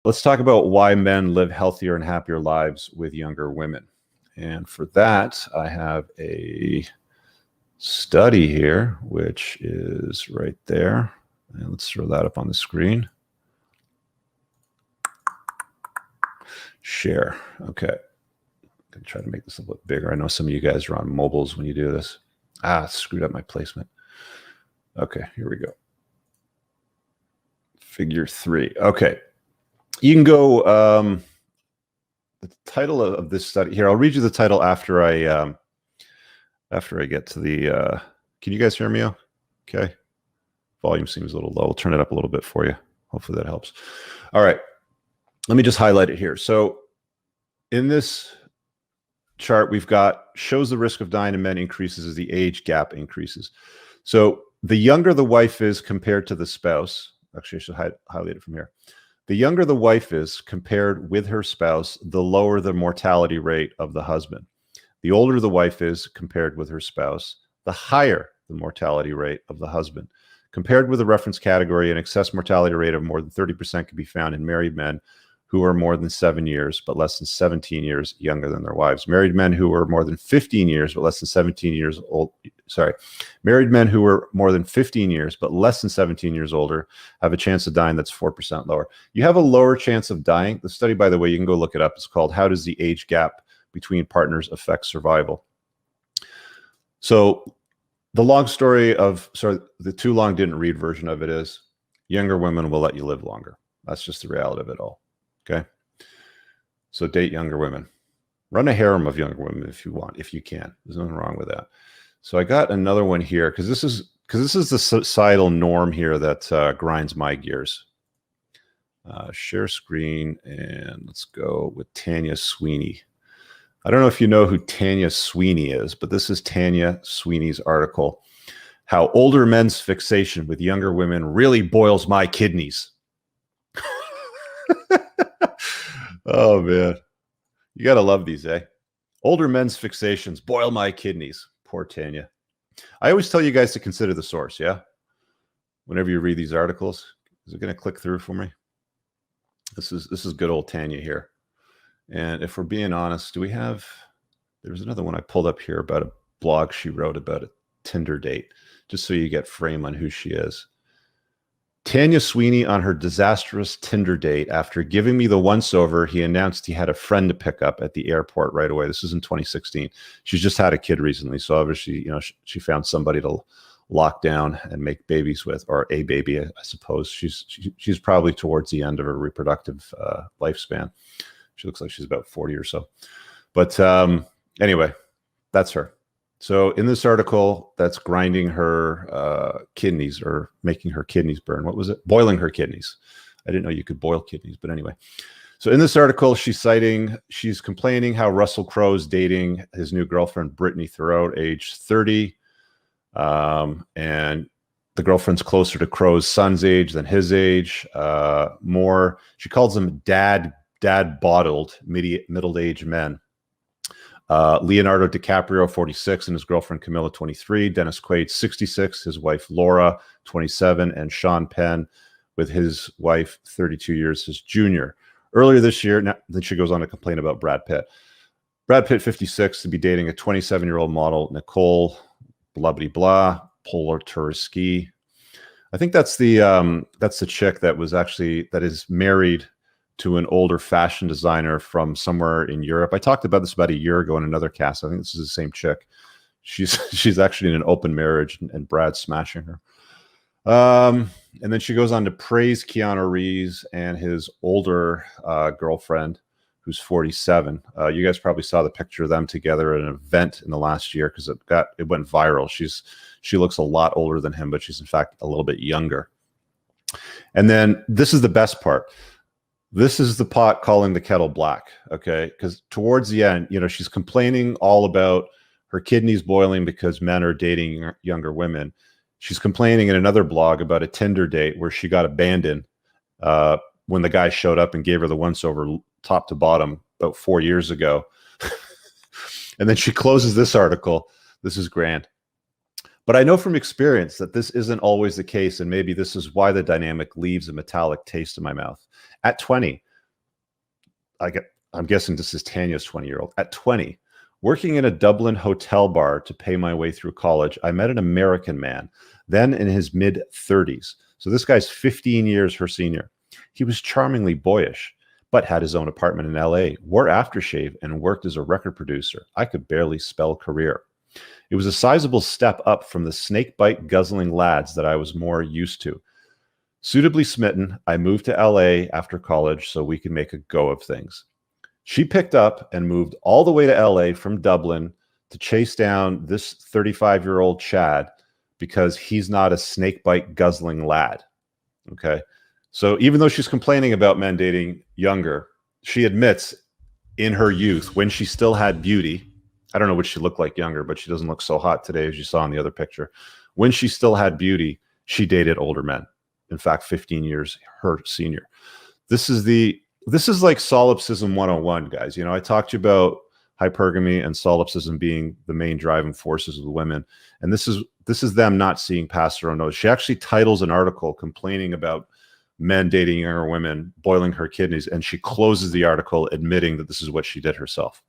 let's talk about why men live healthier and happier lives with younger women. And for that, I have a study here, which is right there. And let's throw that up on the screen. Share. Okay. I'm going to try to make this a little bigger. I know some of you guys are on mobiles when you do this. Screwed up my placement. Okay, here we go. Figure 3. Okay. You can go, the title of this study here. I'll read you the title after I get to the, can you guys hear me? Okay. Volume seems a little low. I'll turn it up a little bit for you. Hopefully that helps. All right. Let me just highlight it here. So in this chart, we've got shows the risk of dying in men increases as the age gap increases. So the younger the wife is compared to the spouse, actually I should highlight it from here. The younger the wife is compared with her spouse, the lower the mortality rate of the husband. The older the wife is compared with her spouse, the higher the mortality rate of the husband. Compared with the reference category, an excess mortality rate of more than 30% can be found in married men who are more than 7 years, but less than 17 years younger than their wives. Married men who are more than 15 years, but less than 17 years old. Married men who are more than 15 years, but less than 17 years older have a chance of dying that's 4% lower. You have a lower chance of dying. The study, by the way, you can go look it up. It's called How Does the Age Gap Between Partners Affect Survival? So the long story of, the too long didn't read version of it is younger women will let you live longer. That's just the reality of it all. Okay. So date younger women. Run a harem of younger women if you want, if you can. There's nothing wrong with that. So I got another one here because this is the societal norm here that grinds my gears. Share screen and let's go with Tanya Sweeney. I don't know if you know who Tanya Sweeney is, but this is Tanya Sweeney's article, How Older Men's Fixation with Younger Women Really Boils My Kidneys. Oh, man. You got to love these, eh? Older men's fixations boil my kidneys. Poor Tanya. I always tell you guys to consider the source, yeah? Whenever you read these articles. Is it going to click through for me? This is good old Tanya here. And if we're being honest, there's another one I pulled up here about a blog she wrote about a Tinder date, just so you get frame on who she is. Tanya Sweeney on her disastrous Tinder date. After giving me the once-over, he announced he had a friend to pick up at the airport right away. This is in 2016. She's just had a kid recently, so obviously, she found somebody to lock down and make babies with, or a baby, I suppose. She's probably towards the end of her reproductive lifespan. She looks like she's about 40 or so. But anyway, that's her. So in this article, that's grinding her kidneys or making her kidneys burn. What was it? Boiling her kidneys. I didn't know you could boil kidneys, but anyway. So in this article, she's complaining how Russell Crowe's dating his new girlfriend, Brittany Thorout, age 30. And the girlfriend's closer to Crowe's son's age than his age. She calls them dad-bottled middle-aged men. Leonardo DiCaprio, 46, and his girlfriend Camilla, 23. Dennis Quaid, 66. His wife Laura, 27, and Sean Penn, with his wife, 32 years, his junior. Earlier this year, then she goes on to complain about Brad Pitt. Brad Pitt, 56, to be dating a 27-year-old model, Nicole, blah blah blah, Polar Tourist Ski. I think that's the chick that is married to an older fashion designer from somewhere in Europe. I talked about this about a year ago in another cast. I think this is the same chick. She's actually in an open marriage, and Brad's smashing her. And then she goes on to praise Keanu Reeves and his older girlfriend, who's 47. You guys probably saw the picture of them together at an event in the last year because it went viral. She looks a lot older than him, but she's in fact a little bit younger. And then this is the best part. This is the pot calling the kettle black, okay? Because towards the end, she's complaining all about her kidneys boiling because men are dating younger women. She's complaining in another blog about a Tinder date where she got abandoned when the guy showed up and gave her the once-over top to bottom about 4 years ago. And then she closes this article. This is grand. But I know from experience that this isn't always the case, and maybe this is why the dynamic leaves a metallic taste in my mouth. At 20, I'm guessing this is Tanya's 20-year-old. At 20, working in a Dublin hotel bar to pay my way through college, I met an American man, then in his mid-30s. So this guy's 15 years her senior. He was charmingly boyish, but had his own apartment in LA, wore aftershave, and worked as a record producer. I could barely spell career. It was a sizable step up from the snakebite guzzling lads that I was more used to. Suitably smitten, I moved to LA after college so we could make a go of things. She picked up and moved all the way to LA from Dublin to chase down this 35-year-old Chad because he's not a snakebite guzzling lad. Okay. So even though she's complaining about men dating younger, she admits in her youth, when she still had beauty, I don't know what she looked like younger, but she doesn't look so hot today as you saw in the other picture. When she still had beauty, she dated older men. In fact, 15 years her senior. This is like solipsism 101, guys. You know, I talked to you about hypergamy and solipsism being the main driving forces of the women. And this is them not seeing past their own nose. She actually titles an article complaining about men dating younger women, boiling her kidneys, and she closes the article admitting that this is what she did herself.